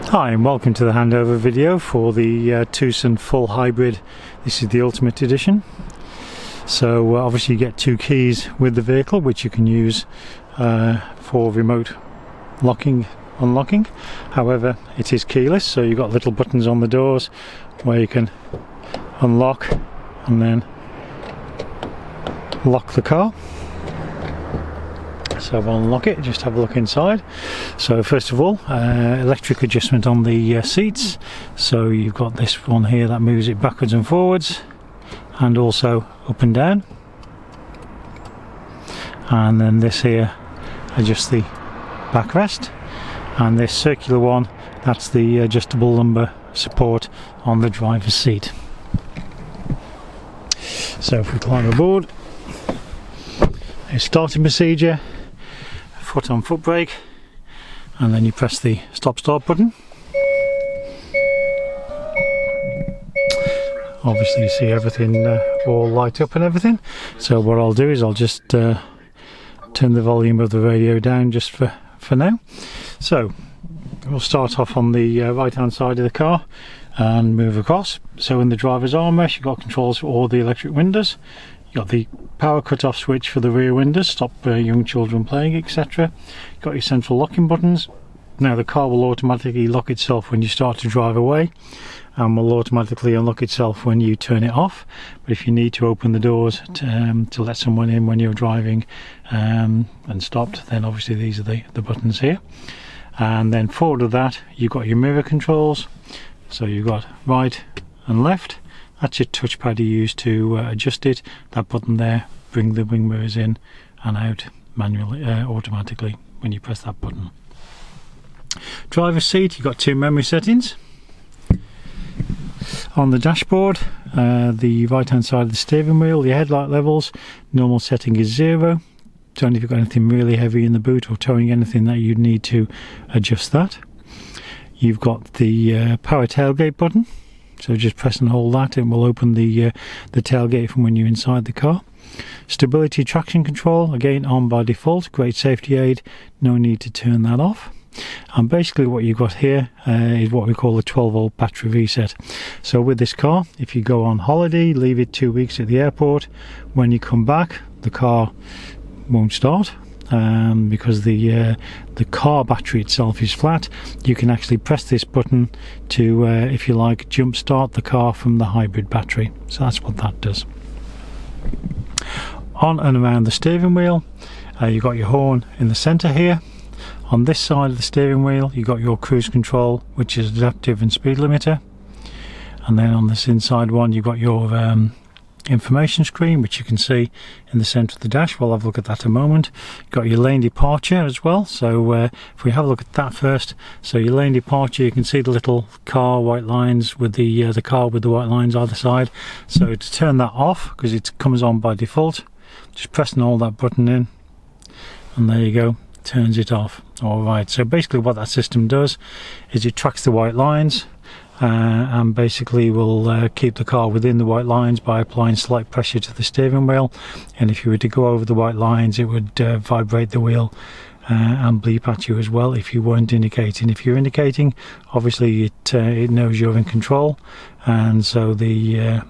Hi and welcome to the handover video for the Tucson full hybrid. This is the Ultimate Edition. So obviously you get two keys with the vehicle which you can use for remote locking, unlocking. However, it is keyless, so you've got little buttons on the doors where you can unlock and then lock the car. So I'll unlock it, just have a look inside. So first of all, electric adjustment on the seats. So you've got this one here that moves it backwards and forwards and also up and down. And then this here adjusts the backrest. And this circular one, that's the adjustable lumbar support on the driver's seat. So if we climb aboard, a starting procedure. Foot on foot brake, and then you press the stop start button. Obviously you see everything all light up and everything. So what I'll do is I'll just turn the volume of the radio down just for now. So we'll start off on the right hand side of the car and move across. So in the driver's armrest you've got controls for all the electric windows. You've got the power cut-off switch for the rear windows, stop young children playing, etc. You've got your central locking buttons. Now the car will automatically lock itself when you start to drive away and will automatically unlock itself when you turn it off. But if you need to open the doors to let someone in when you're driving and stopped, then obviously these are the buttons here. And then forward of that you've got your mirror controls. So you've got right and left. That's your touchpad you use to adjust it. That button there, bring the wing mirrors in and out manually, automatically when you press that button. Driver's seat, you've got two memory settings. On the dashboard, the right hand side of the steering wheel, the headlight levels, normal setting is 0. It's only if you've got anything really heavy in the boot or towing anything that you'd need to adjust that. You've got the power tailgate button. So just press and hold that, it will open the tailgate from when you're inside the car. Stability traction control, again on by default, great safety aid, no need to turn that off. And basically what you've got here is what we call a 12-volt battery reset. So with this car, if you go on holiday, leave it 2 weeks at the airport, when you come back the car won't start. Because the car battery itself is flat, you can actually press this button to, if you like, jump start the car from the hybrid battery. So that's what that does. On and around the steering wheel, you've got your horn in the centre here. On this side of the steering wheel, you've got your cruise control, which is adaptive and speed limiter. And then on this inside one, you've got your information screen, which you can see in the centre of the dash. We'll have a look at that in a moment. You've got your lane departure as well. So if we have a look at that first, so your lane departure, you can see the little car white lines with the car with the white lines either side. So to turn that off, because it comes on by default, just press and hold that button in, and there you go, turns it off. Alright, so basically what that system does is it tracks the white lines and basically will keep the car within the white lines by applying slight pressure to the steering wheel. And if you were to go over the white lines, it would vibrate the wheel and bleep at you as well if you weren't indicating. If you're indicating, obviously it knows you're in control, and so the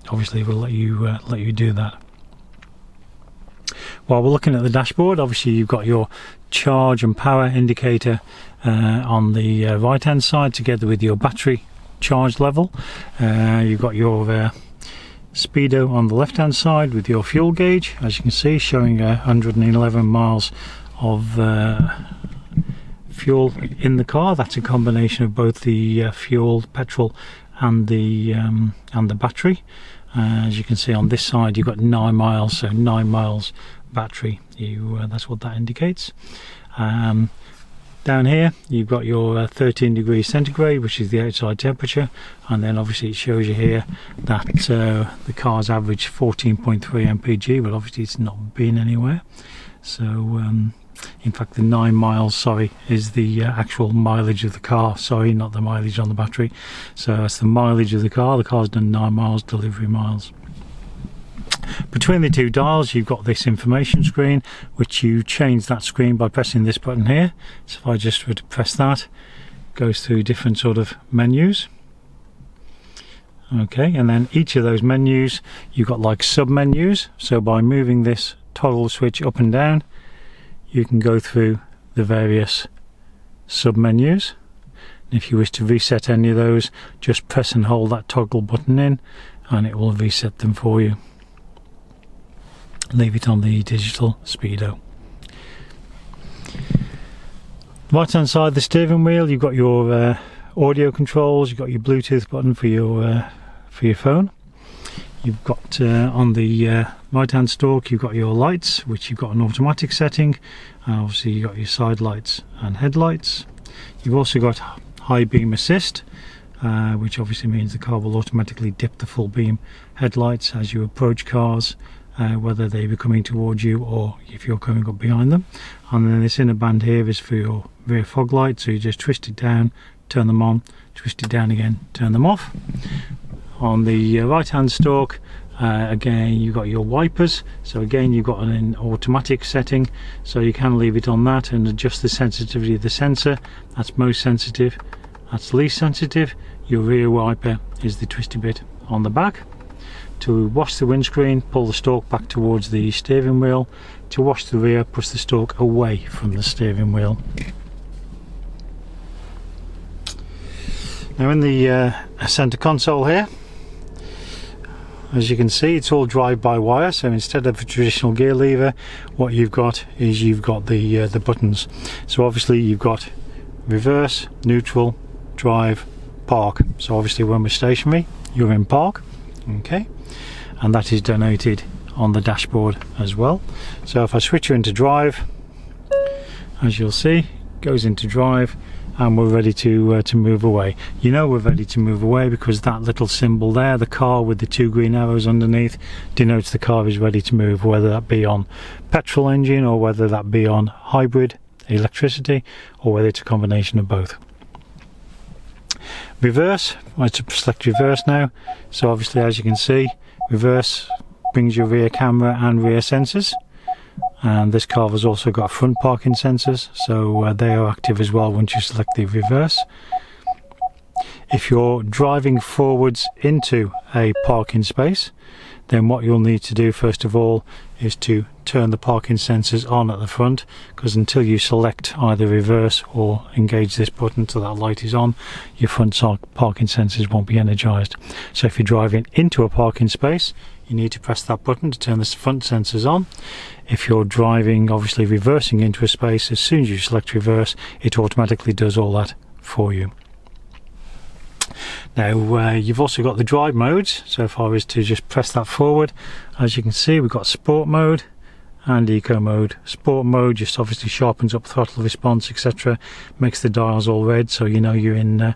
obviously will let you do that. While we're looking at the dashboard, obviously you've got your charge and power indicator on the right hand side together with your battery charge level. You've got your speedo on the left hand side with your fuel gauge, as you can see, showing 111 miles of fuel in the car. That's a combination of both the fuel, petrol, and the battery. As you can see on this side, you've got 9 miles, so 9 miles battery. That's what that indicates. Down here you've got your 13 degrees centigrade, which is the outside temperature, and then obviously it shows you here that the car's average 14.3 mpg, but obviously it's not been anywhere. So in fact the 9 miles, sorry, is the actual mileage of the car, sorry, not the mileage on the battery. So that's the mileage of the car. The car's done 9 miles delivery miles. Between the two dials you've got this information screen, which you change that screen by pressing this button here. So if I just were to press that, goes through different sort of menus. Okay, and then each of those menus, you've got like sub menus. So by moving this toggle switch up and down, you can go through the various sub menus. If you wish to reset any of those, just press and hold that toggle button in and it will reset them for you. Leave it on the digital speedo. Right hand side of the steering wheel, you've got your audio controls, you've got your Bluetooth button for your phone. You've got on the right hand stalk, you've got your lights, which you've got an automatic setting, and obviously you've got your side lights and headlights. You've also got high beam assist, which obviously means the car will automatically dip the full beam headlights as you approach cars, whether they be coming towards you or if you're coming up behind them. And then this inner band here is for your rear fog light, so you just twist it down, turn them on, twist it down again, turn them off. On the right hand stalk, again you've got your wipers, so again you've got an automatic setting, so you can leave it on that and adjust the sensitivity of the sensor. That's most sensitive, that's least sensitive. Your rear wiper is the twisty bit on the back. To wash the windscreen, pull the stalk back towards the steering wheel. To wash the rear, push the stalk away from the steering wheel. Now in the center console here, as you can see, it's all drive-by-wire, so instead of a traditional gear lever, what you've got is you've got the buttons. So obviously you've got reverse, neutral, drive, park. So obviously when we're stationary, you're in park, okay, and that is denoted on the dashboard as well. So if I switch you into drive, as you'll see, it goes into drive, and we're ready to move away. You know we're ready to move away because that little symbol there, the car with the two green arrows underneath, denotes the car is ready to move, whether that be on petrol engine or whether that be on hybrid electricity, or whether it's a combination of both. Reverse, I have to select reverse now. So obviously, as you can see, reverse brings your rear camera and rear sensors. And this car has also got front parking sensors, so they are active as well once you select the reverse. If you're driving forwards into a parking space, then what you'll need to do first of all is to turn the parking sensors on at the front, because until you select either reverse or engage this button till that light is on, your front parking sensors won't be energized. So if you're driving into a parking space, you need to press that button to turn the front sensors on. If you're driving, obviously reversing into a space, as soon as you select reverse, it automatically does all that for you. Now you've also got the drive modes, so if I was to just press that forward, as you can see we've got sport mode and eco mode. Sport mode just obviously sharpens up throttle response, etc., makes the dials all red, so you know you're in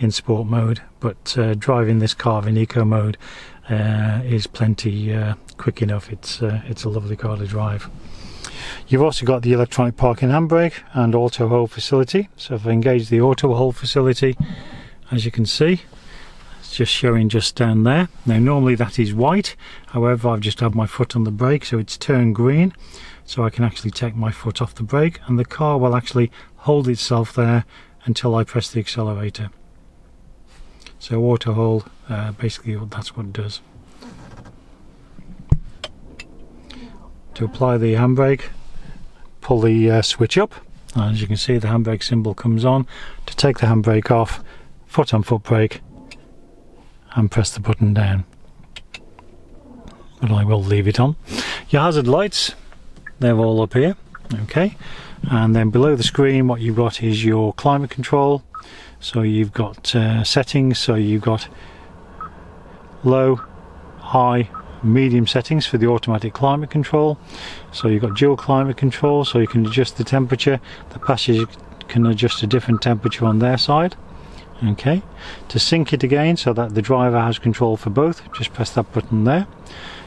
sport mode. But driving this car in eco mode is plenty quick enough. It's a lovely car to drive. You've also got the electronic parking handbrake and auto hold facility. So if I engage the auto hold facility, as you can see, it's just showing just down there. Now normally that is white, however I've just had my foot on the brake, so it's turned green, so I can actually take my foot off the brake and the car will actually hold itself there until I press the accelerator. So auto hold, basically that's what it does. To apply the handbrake, pull the switch up, and as you can see the handbrake symbol comes on. To take the handbrake off, foot on foot brake and press the button down, but I will leave it on. Your hazard lights, they're all up here, okay, and then below the screen what you've got is your climate control. So you've got settings, so you've got low, high, medium settings for the automatic climate control. So you've got dual climate control, so you can adjust the temperature. The passenger can adjust a different temperature on their side. Okay, to sync it again so that the driver has control for both, just press that button there.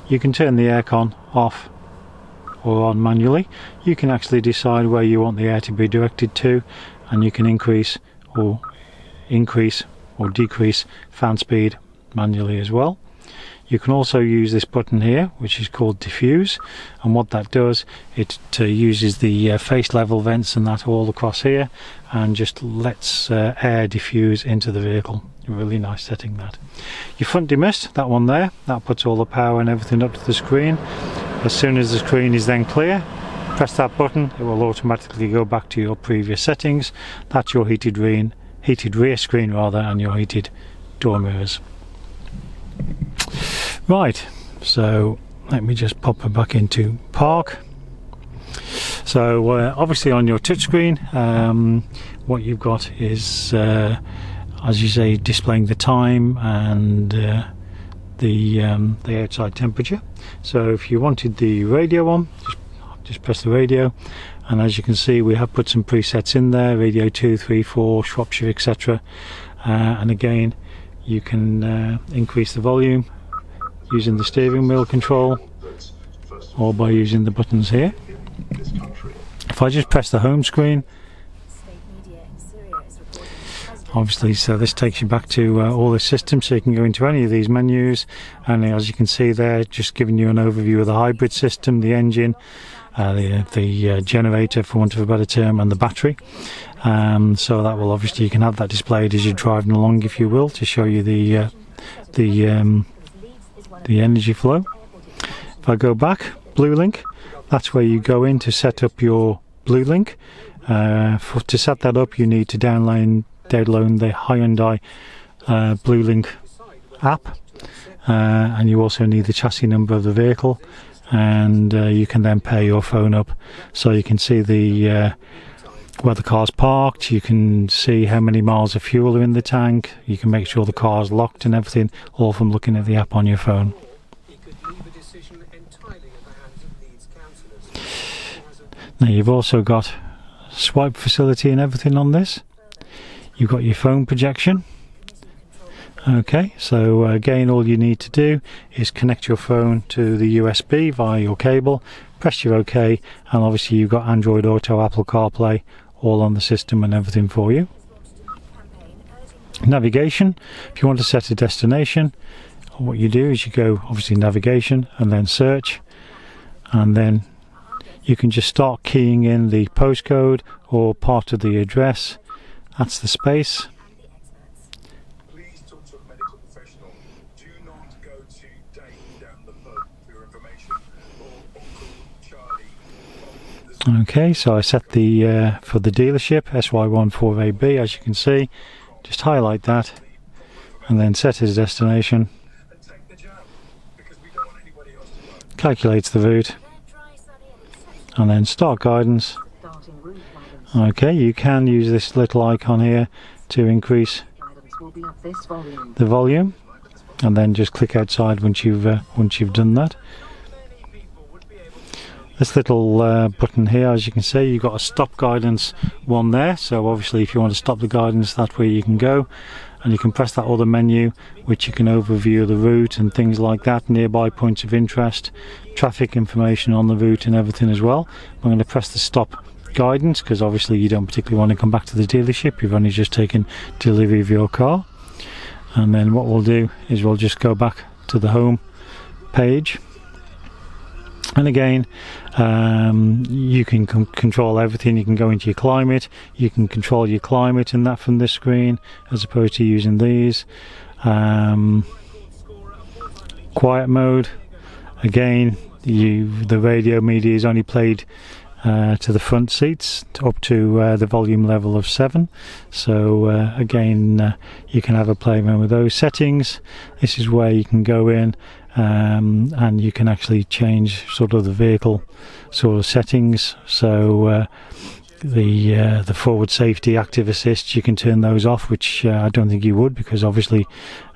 You can turn the aircon off or on manually. You can actually decide where you want the air to be directed to, and you can increase or decrease fan speed manually as well. You can also use this button here, which is called diffuse, and what that does, it uses the face level vents and that all across here, and just lets air diffuse into the vehicle. Really nice setting that. Your front demist, that one there, that puts all the power and everything up to the screen. As soon as the screen is then clear, press that button, it will automatically go back to your previous settings. That's your heated rear screen rather, and your heated door mirrors. Right, so let me just pop it back into park. So obviously on your touchscreen, what you've got is, as you say, displaying the time and the outside temperature. So if you wanted the radio on, just press the radio, and as you can see, we have put some presets in there: radio 2, 3, 4, Shropshire, etc. And again, you can increase the volume using the steering wheel control, or by using the buttons here. If I just press the home screen, obviously, so this takes you back to all the systems, so you can go into any of these menus, and as you can see there, just giving you an overview of the hybrid system, the engine, the generator, for want of a better term, and the battery. So that will, obviously, you can have that displayed as you're driving along, if you will, to show you the energy flow. If I go back, Blue Link, that's where you go in to set up your Blue Link. To set that up, you need to download the Hyundai Blue Link app, and you also need the chassis number of the vehicle, and you can then pair your phone up, so you can see the where the car's parked, you can see how many miles of fuel are in the tank, you can make sure the car's locked and everything, all from looking at the app on your phone. Now you've also got swipe facility and everything on this. You've got your phone projection. Okay, so again, all you need to do is connect your phone to the USB via your cable, press your OK, and obviously you've got Android Auto, Apple CarPlay, all on the system and everything for you. Navigation, if you want to set a destination, what you do is you go, obviously, navigation and then search, and then you can just start keying in the postcode or part of the address. That's the space. Please talk to a medical professional. Do not go to Dave down the pub for your information, or Uncle Charlie. Okay, so I set the for the dealership SY14AB, as you can see. Just highlight that and then set as destination. Calculates the route and then start guidance. Okay, you can use this little icon here to increase the volume, and then just click outside once you've done that. This little button here, as you can see, you've got a stop guidance one there, so obviously if you want to stop the guidance, that's where you can go, and you can press that other menu, which you can overview the route and things like that, nearby points of interest, traffic information on the route and everything as well. I'm going to press the stop guidance because obviously you don't particularly want to come back to the dealership, you've only just taken delivery of your car. And then what we'll do is we'll just go back to the home page, and again you can control everything. You can go into your climate, you can control your climate and that from this screen, as opposed to using these. Quiet mode, again the radio media is only played to the front seats up to the volume level of 7, so again you can have a play around with those settings. This is where you can go in and you can actually change sort of the vehicle sort of settings. So the forward safety, active assist, you can turn those off, which I don't think you would, because obviously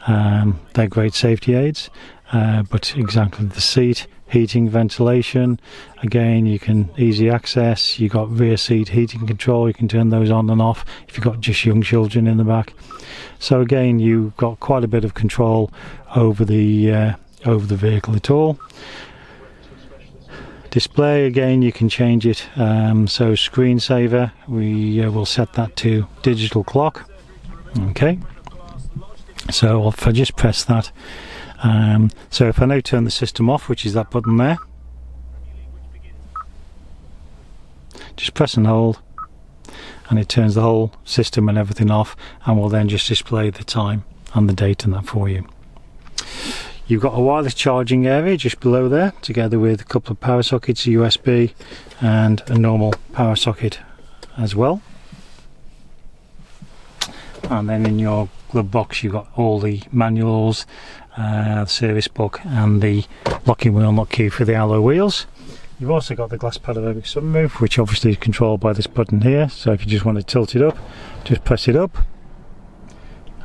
they're great safety aids, but exactly the seat heating, ventilation, again you can easy access. You got rear seat heating control, you can turn those on and off if you've got just young children in the back. So again, you've got quite a bit of control over the vehicle at all. Display, again you can change it, so screensaver, we will set that to digital clock. Okay, so if I just press that, So if I now turn the system off, which is that button there, just press and hold, and it turns the whole system and everything off, and will then just display the time and the date and that for you. You've got a wireless charging area just below there, together with a couple of power sockets, a USB and a normal power socket as well. And then in your glove box you've got all the manuals, the service book and the locking wheel nut key for the alloy wheels. You've also got the glass panoramic sunroof, which obviously is controlled by this button here, so if you just want to tilt it up, just press it up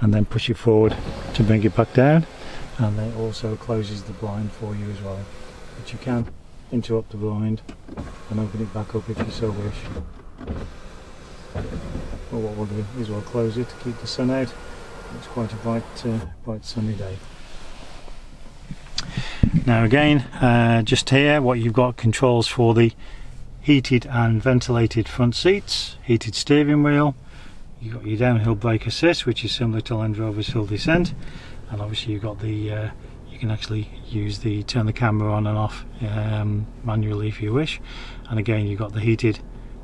and then push it forward to bring it back down. And then it also closes the blind for you as well, but you can interrupt the blind and open it back up if you so wish. But what we'll do is we'll close it to keep the sun out. It's quite a bright sunny day. Now again, just here what you've got controls for the heated and ventilated front seats, heated steering wheel, you've got your downhill brake assist, which is similar to Land Rover's hill descent. And obviously you've got the you can actually use the turn the camera on and off manually if you wish. And again you've got the heated,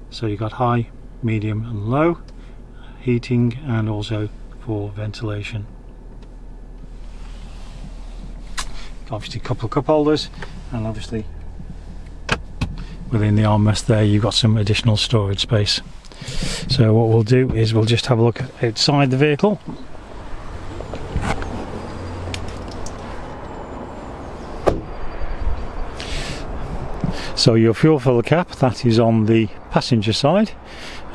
so you've got high, medium and low heating, and also for ventilation. Obviously a couple of cup holders, and obviously within the armrest there you've got some additional storage space. So what we'll do is we'll just have a look outside the vehicle. So your fuel filler cap, that is on the passenger side,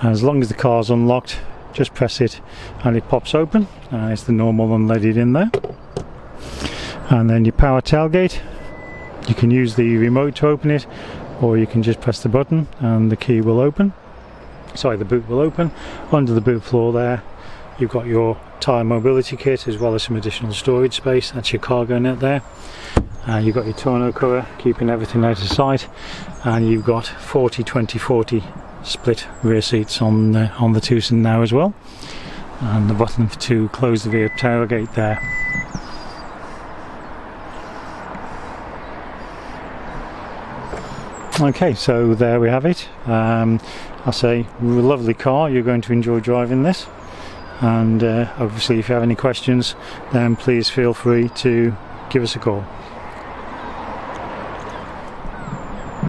and as long as the car's unlocked, just press it and it pops open. It's the normal unleaded in there. And then your power tailgate, you can use the remote to open it, or you can just press the button and the key will open. Sorry, the boot will open. Under the boot floor there you've got your tyre mobility kit as well as some additional storage space. That's your cargo net there. You've got your tonneau cover keeping everything out of sight, and you've got 40-20-40 split rear seats on the Tucson now as well, and the button to close the rear tailgate there. Okay, so there we have it. I say, lovely car, you're going to enjoy driving this, and obviously if you have any questions then please feel free to give us a call.